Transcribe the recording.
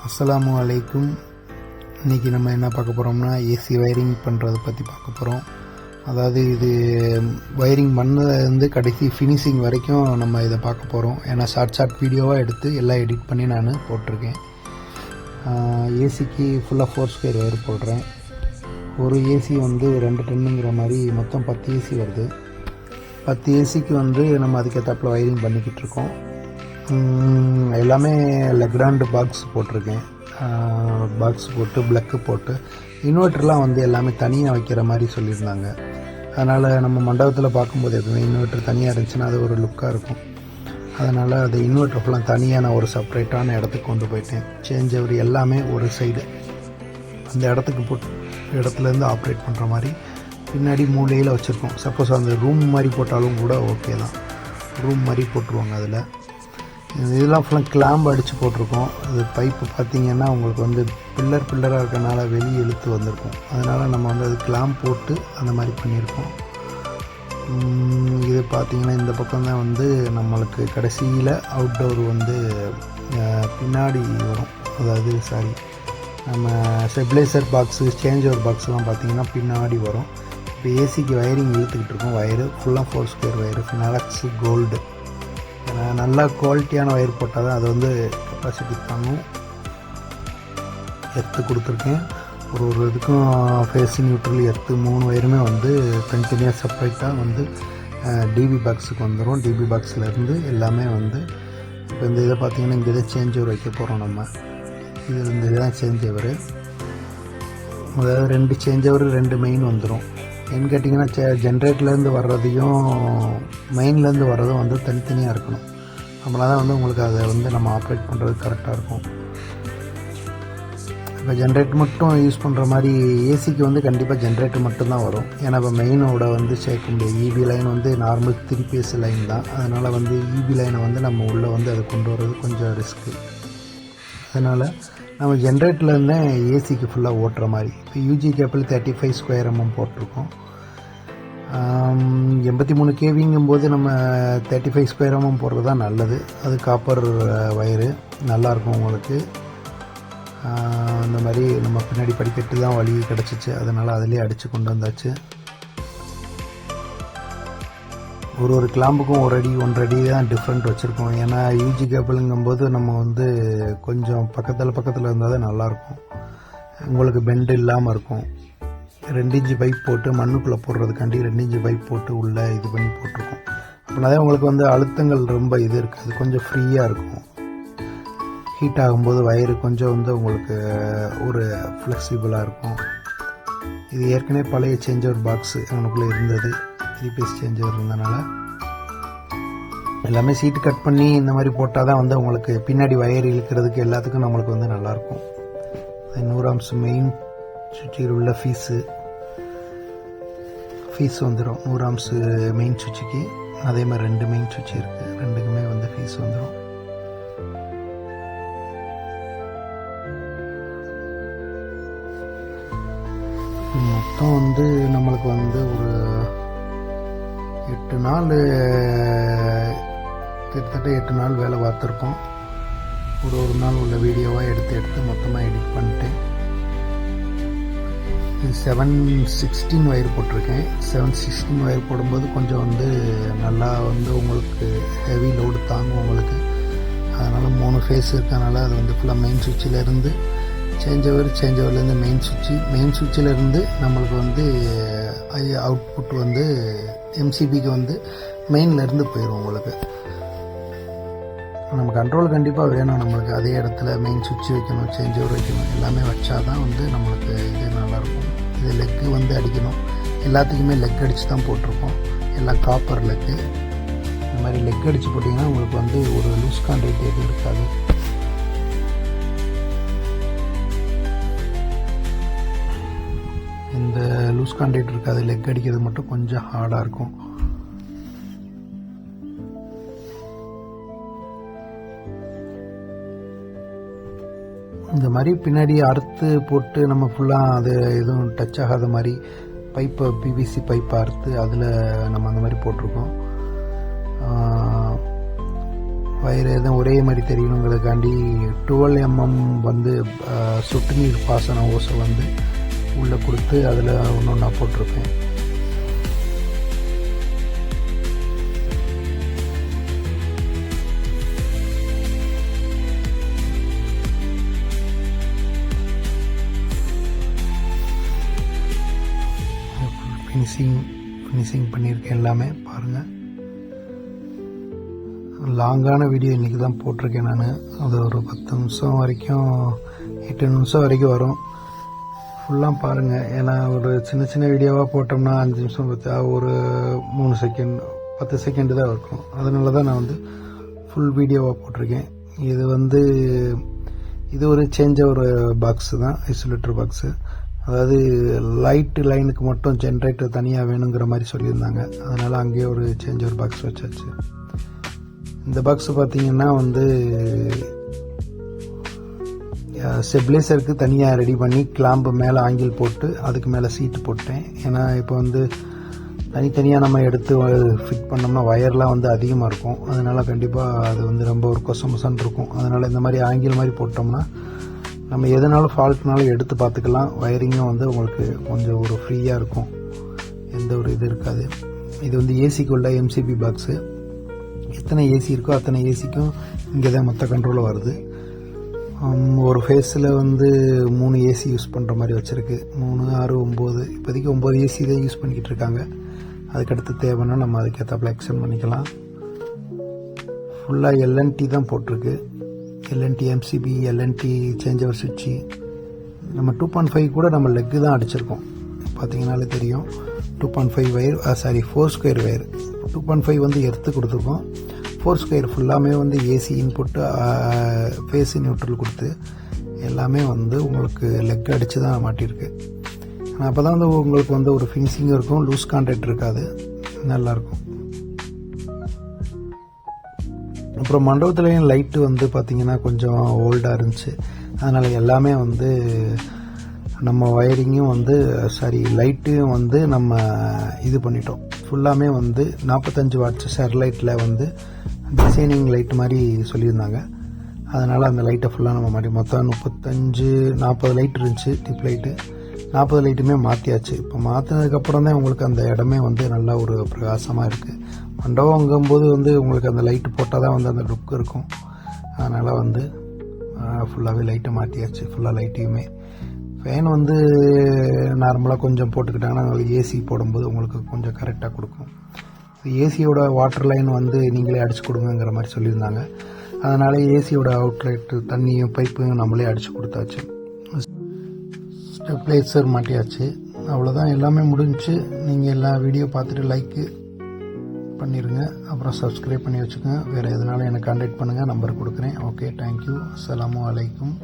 அஸ்ஸலாமு அலைக்கும். இன்றைக்கி நம்ம என்ன பார்க்க போகிறோம்னா ஏசி வயரிங் பண்ணுறதை பற்றி பார்க்க போகிறோம். அதாவது இது வயரிங் பண்ணதுலேருந்து கடைசி ஃபினிஷிங் வரைக்கும் நம்ம இதை பார்க்க போகிறோம். ஏன்னா ஷார்ட் வீடியோவாக எடுத்து எல்லாம் எடிட் பண்ணி நான் போட்டிருக்கேன். ஏசிக்கு ஃபுல்லாக 4 ஸ்கொயர் வயர் போடுறேன். ஒரு ஏசி 2 டன்னுங்கிற மாதிரி மொத்தம் 10 ஏசி வருது. 10 ஏசிக்கு நம்ம அதுக்கேற்றாப்புல வயரிங் பண்ணிக்கிட்டு இருக்கோம். எல்லாமே லெக்ராண்டு பாக்ஸ் போட்டிருக்கேன். பாக்ஸ் போட்டு ப்ளக்கு போட்டு இன்வெர்ட்டர்லாம் எல்லாமே தனியாக வைக்கிற மாதிரி சொல்லியிருந்தாங்க. அதனால் நம்ம மண்டபத்தில் பார்க்கும்போது எப்பவுமே இன்வெர்ட்டர் தனியாக இருந்துச்சுன்னா அது ஒரு லுக்காக இருக்கும். அதனால் அது இன்வெர்ட்டர் ஃபுல்லாக தனியாக நான் ஒரு செப்பரேட்டான இடத்துக்கு கொண்டு போயிட்டேன். சேஞ்ச் ஓவர் எல்லாமே ஒரு சைடு அந்த இடத்துக்கு இடத்துலேருந்து ஆப்ரேட் பண்ணுற மாதிரி பின்னாடி மூலையில் வச்சுருக்கோம். சப்போஸ் அந்த ரூம் மாதிரி போட்டாலும் கூட ஓகே தான். ரூம் மாதிரி போட்டுருவாங்க. அதில் இதெல்லாம் ஃபுல்லாக கிளாம்பு அடித்து போட்டிருக்கோம். அது பைப்பு பார்த்திங்கன்னா உங்களுக்கு பில்லராக இருக்கனால வெளியே இழுத்து வந்திருக்கும். அதனால் நம்ம அது கிளாம்ப் போட்டு அந்த மாதிரி பண்ணியிருக்கோம். இது பார்த்திங்கன்னா இந்த பக்கம் தான் நம்மளுக்கு கடைசியில் அவுட்டோர் பின்னாடி வரும். அதாவது நம்ம ஸ்டெபிளைசர் பாக்ஸு சேஞ்ச் ஓவர் பாக்ஸ்லாம் பார்த்திங்கன்னா பின்னாடி வரும். இப்போ ஏசிக்கு வயரிங் இழுத்துக்கிட்டு இருக்கோம். வயரு ஃபுல்லாக 4 ஸ்கொயர் வயரு ஃபினாலக்ஸு கோல்டு. நல்லா குவாலிட்டியான ஒயர் போட்டால் தான் அது கெப்பாசிட்டி தாங்கும். எர்த்து கொடுத்துருக்கேன். ஒரு இதுக்கும் ஃபேஸ் நியூட்ரல் எர்த்து 3 வயருமே தனித்தனியாக செப்பரேட்டாக டிபி பாக்ஸுக்கு வந்துடும். டிபி பாக்ஸ்லேருந்து எல்லாமே இப்போ இந்த இதை பார்த்திங்கன்னா இங்கே இதை சேஞ்ச் ஓவர் வைக்க போகிறோம். நம்ம இது இந்த இதுதான் சேஞ்ச் ஓவர். அதாவது 2 சேஞ்ச் ஓவர் 2 மெயின் வந்துடும். ஏன்னு கேட்டிங்கன்னா ஜென்ரேட்டர்லேருந்து வர்றதையும் மெயின்லேருந்து வர்றதும் தனித்தனியாக இருக்கணும். நம்மளால் தான் உங்களுக்கு அதை நம்ம ஆப்ரேட் பண்ணுறது கரெக்டாக இருக்கும். இப்போ ஜென்ரேட்டர் மட்டும் யூஸ் பண்ணுற மாதிரி ஏசிக்கு கண்டிப்பாக ஜென்ரேட்டர் மட்டும்தான் வரும். ஏன்னா இப்போ மெயினோட சேர்க்க முடியாது. EB line normal 3 phase line தான். அதனால் இபி லைனை நம்ம உள்ளே அதை கொண்டு வர்றது கொஞ்சம் ரிஸ்க்கு. அதனால் நம்ம ஜென்ரேட்டர்லேருந்தே ஏசிக்கு ஃபுல்லாக ஓட்டுற மாதிரி. இப்போ யூஜி கேபிள் 35 ஸ்கொயர் போட்டிருக்கோம். 83 கேவிங்கும்போது நம்ம 35 ஸ்கொயர் போடுறது தான் நல்லது. அது காப்பர் வயரு நல்லாயிருக்கும் உங்களுக்கு. அந்த மாதிரி நம்ம பின்னாடி படிக்கட்டு தான் வழி கிடச்சிச்சு. அதனால் அதிலே அடித்து கொண்டு வந்தாச்சு. ஒரு கிளாம்புக்கும் 1 அடி 1.5 அடி தான் டிஃப்ரெண்ட் வச்சுருக்கோம். ஏன்னா யூஜி கேபிளுங்கும்போது நம்ம கொஞ்சம் பக்கத்தில் இருந்தால் தான் நல்லாயிருக்கும். உங்களுக்கு பெண்டு இல்லாமல் இருக்கும். 2 இன்ச்சு பைப் போட்டு மண்ணுக்குள்ளே போடுறதுக்காண்டி 2 இன்ச்சு பைப் போட்டு உள்ளே இது பண்ணி போட்டிருக்கோம். அப்படின்னா உங்களுக்கு அழுத்தங்கள் ரொம்ப இது இருக்காது. கொஞ்சம் ஃப்ரீயாக இருக்கும். ஹீட் ஆகும்போது வயரு கொஞ்சம் உங்களுக்கு ஒரு ஃப்ளெக்சிபிளாக இருக்கும். இது ஏற்கனவே பழைய சேஞ்ச் ஓவர் பாக்ஸு அவனுக்குள்ளே இருந்தது. 3 பேஸ் சேஞ்ச் ஓவர் இருந்தனால எல்லாமே சீட்டு கட் பண்ணி இந்த மாதிரி போட்டால் தான் உங்களுக்கு பின்னாடி வயர் இழுக்கிறதுக்கு எல்லாத்துக்கும் நம்மளுக்கு நல்லாயிருக்கும். 100 ஆம்ஸ் மெயின் சுவிட்சில் உள்ள ஃபீஸ் வந்துடும். 100 ஆம்ஸ் மெயின் சுவிட்சுக்கு அதே மாதிரி 2 மெயின் சுவிட்ச் இருக்குது. 2க்குமே ஃபீஸ் வந்துடும். மொத்தம் நம்மளுக்கு ஒரு 8 நாள் கிட்டத்தட்ட 8 நாள் வேலை பார்த்துருப்போம். ஒரு நாள் உள்ள வீடியோவாக எடுத்து மொத்தமாக எடிட் பண்ணிட்டேன். இது 716 வயர் போட்டிருக்கேன். 716 வயர் போடும்போது கொஞ்சம் நல்லா உங்களுக்கு ஹெவி லோடு தாங்கும் உங்களுக்கு. அதனால் 3 ஃபேஸ் இருக்கனால அது ஃபுல்லாக மெயின் சுவிட்சிலேருந்து சேஞ்ச் ஓவர்லேருந்து மெயின் சுவிட்சிலேருந்து நம்மளுக்கு அவுட்புட் எம்சிபிக்கு மெயின்லேருந்து போயிடும் உங்களுக்கு. நம்ம கண்ட்ரோல் கண்டிப்பாக வேணும். நம்மளுக்கு அதே இடத்துல மெயின் சுவிட்ச் வைக்கணும், சேஞ்ச் ஓவர் வைக்கணும். எல்லாமே வச்சா தான் நம்மளுக்கு இது நல்லாயிருக்கும். இது லெக்கு அடிக்கணும். எல்லாத்துக்குமே லெக் அடித்து தான் போட்டிருக்கோம். எல்லாம் காப்பர் லெக்கு. இந்த மாதிரி லெக் அடித்து போட்டிங்கன்னா உங்களுக்கு ஒரு லூஸ் கான்டாக்ட் எதுவும் இருக்காது. இந்த லூஸ் கான்டாக்ட் இருக்காது. லெக் அடிக்கிறது மட்டும் கொஞ்சம் ஹார்டாக இருக்கும். இந்த மாதிரி பின்னாடி அறுத்து போட்டு நம்ம ஃபுல்லாக அது எதுவும் டச் ஆகாத மாதிரி பைப்பை பிவிசி பைப்பை அறுத்து அதில் நம்ம அந்த மாதிரி போட்டிருக்கோம். வயர் எதுவும் ஒரே மாதிரி தெரியணுங்கிறதுக்காண்டி 12 mm வந்து சொட்டு நீர் பாசன ஓசை வந்து உள்ளே கொடுத்து அதில் ஒன்று ஒன்றா போட்டிருப்பேன். ஃபினிஷிங் பண்ணியிருக்கேன் எல்லாமே பாருங்கள். லாங்கான வீடியோ இன்றைக்கி தான் போட்டிருக்கேன் நான். அது ஒரு 10 நிமிஷம் வரைக்கும் 8 நிமிஷம் வரைக்கும் வரும். ஃபுல்லாக பாருங்கள். ஏன்னா ஒரு சின்ன சின்ன வீடியோவாக போட்டோம்னா 5 நிமிஷம் ஒரு 3 செகண்ட் 10 செகண்டு தான் இருக்கும். அதனால தான் நான் வந்து ஃபுல் வீடியோவாக போட்டிருக்கேன். இது ஒரு ஒரு பாக்ஸு தான், ஐசோலேட்டர் பாக்ஸு. அதாவது லைட்டு லைனுக்கு மட்டும் ஜென்ரேட்டர் தனியாக வேணுங்கிற மாதிரி சொல்லியிருந்தாங்க. அதனால் அங்கேயே ஒரு ஒரு பாக்ஸ் வச்சாச்சு. இந்த பாக்ஸ் பார்த்தீங்கன்னா வந்து ஸ்டெபிளைசருக்கு தனியாக ரெடி பண்ணி கிளாம்பு மேலே ஆங்கிள் போட்டு அதுக்கு மேலே சீட்டு போட்டேன். ஏன்னா இப்போ வந்து தனித்தனியாக நம்ம எடுத்து ஃபிட் பண்ணோம்னா வயர்லாம் வந்து அதிகமாக இருக்கும். அதனால் கண்டிப்பாக அது வந்து ரொம்ப ஒரு கொசமொசன்னு இருக்கும். அதனால் இந்த மாதிரி ஆங்கிள் மாதிரி போட்டோம்னா நம்ம எதனாலும் ஃபால்ட்னாலும் எடுத்து பார்த்துக்கலாம். வயரிங்கும் வந்து உங்களுக்கு கொஞ்சம் ஒரு ஃப்ரீயாக இருக்கும், எந்த ஒரு இது இருக்காது. இது வந்து ஏசிக்குள்ள எம்சிபி பாக்ஸு. எத்தனை ஏசி இருக்கோ அத்தனை ஏசிக்கும் இங்கே தான் மொத்த கண்ட்ரோலில் வருது. ஒரு ஃபேஸில் வந்து 3 ஏசி யூஸ் பண்ணுற மாதிரி வச்சுருக்கு. 3, 6, 9 இப்போதைக்கு 9 ஏசி தான் யூஸ் பண்ணிக்கிட்டு இருக்காங்க. அதுக்கடுத்து தேவைன்னா நம்ம அதுக்கேற்றாப்புல எக்ஸ்டெண்ட் பண்ணிக்கலாம். ஃபுல்லாக எல்என்டி தான் போட்டிருக்கு. எல்என்டி எம்சிபி, எல்என்டி சேஞ்சவர் சுவிட்சு. நம்ம 2.5 கூட நம்ம லெக்கு தான் அடிச்சிருக்கோம். பார்த்தீங்கன்னாலே தெரியும். 2.5 வயர் 4 ஸ்கொயர் வயர். 2.5 வந்து எடுத்து கொடுத்துருக்கோம். 4 ஸ்கொயர் ஃபுல்லாமே வந்து ஏசி இன்புட்டு ஃபேஸு நியூட்ரல் கொடுத்து எல்லாமே வந்து உங்களுக்கு லெக் அடித்து தான் மாட்டியிருக்கு. அப்போ தான் வந்து உங்களுக்கு வந்து ஒரு ஃபினிஷிங் இருக்கும், லூஸ் கான்டாக்ட் இருக்காது, நல்லாயிருக்கும். அப்புறம் மண்டபத்துலேயும் லைட்டு வந்து பார்த்திங்கன்னா கொஞ்சம் ஓல்டாக இருந்துச்சு. அதனால் எல்லாமே வந்து நம்ம வயரிங்கும் வந்து லைட்டையும் வந்து நம்ம இது பண்ணிட்டோம். ஃபுல்லாமே வந்து 45 வாட்ஸ் ஷெர்லைட்டில் வந்து டிசைனிங் லைட் மாதிரி சொல்லியிருந்தாங்க. அதனால் அந்த லைட்டை ஃபுல்லாக நம்ம மாட்டி மொத்தம் 40 லைட் இருந்துச்சு, டிப் லைட்டு. 40 லைட்டுமே மாற்றியாச்சு. இப்போ மாற்றினதுக்கப்புறம் தான் உங்களுக்கு அந்த இடமே வந்து நல்லா ஒரு பிரகாசமாக இருக்குது. மண்டபங்கும்போது வந்து உங்களுக்கு அந்த லைட்டு போட்டால் தான் வந்து அந்த லுக் இருக்கும். அதனால் வந்து ஃபுல்லாகவே லைட்டை மாற்றியாச்சு, ஃபுல்லாக லைட்டையுமே. ஃபேன் வந்து நார்மலாக கொஞ்சம் போட்டுக்கிட்டாங்கன்னா ஏசி போடும்போது உங்களுக்கு கொஞ்சம் கரெக்டாக கொடுக்கும். ஏசியோட வாட்டர் லைன் வந்து நீங்களே அடித்து கொடுங்கிற மாதிரி சொல்லியிருந்தாங்க. அதனால் ஏசியோட அவுட்லெட்டு தண்ணியும் பைப்பையும் நம்மளே அடித்து கொடுத்தாச்சு. ஸ்டெப்லைசர் மாட்டியாச்சு. அவ்வளோதான், எல்லாமே முடிஞ்சிச்சு. நீங்கள் எல்லா வீடியோ பார்த்துட்டு லைக்கு பண்ணிடுங்க. அப்புறம் சப்ஸ்கிரைப் பண்ணி வச்சுக்கோங்க. வேறு எதனாலும் எனக்கு கான்டாக்ட் பண்ணுங்கள், நம்பர் கொடுக்குறேன். Okay, thank you. அஸ்ஸலாமு அலைக்கும்.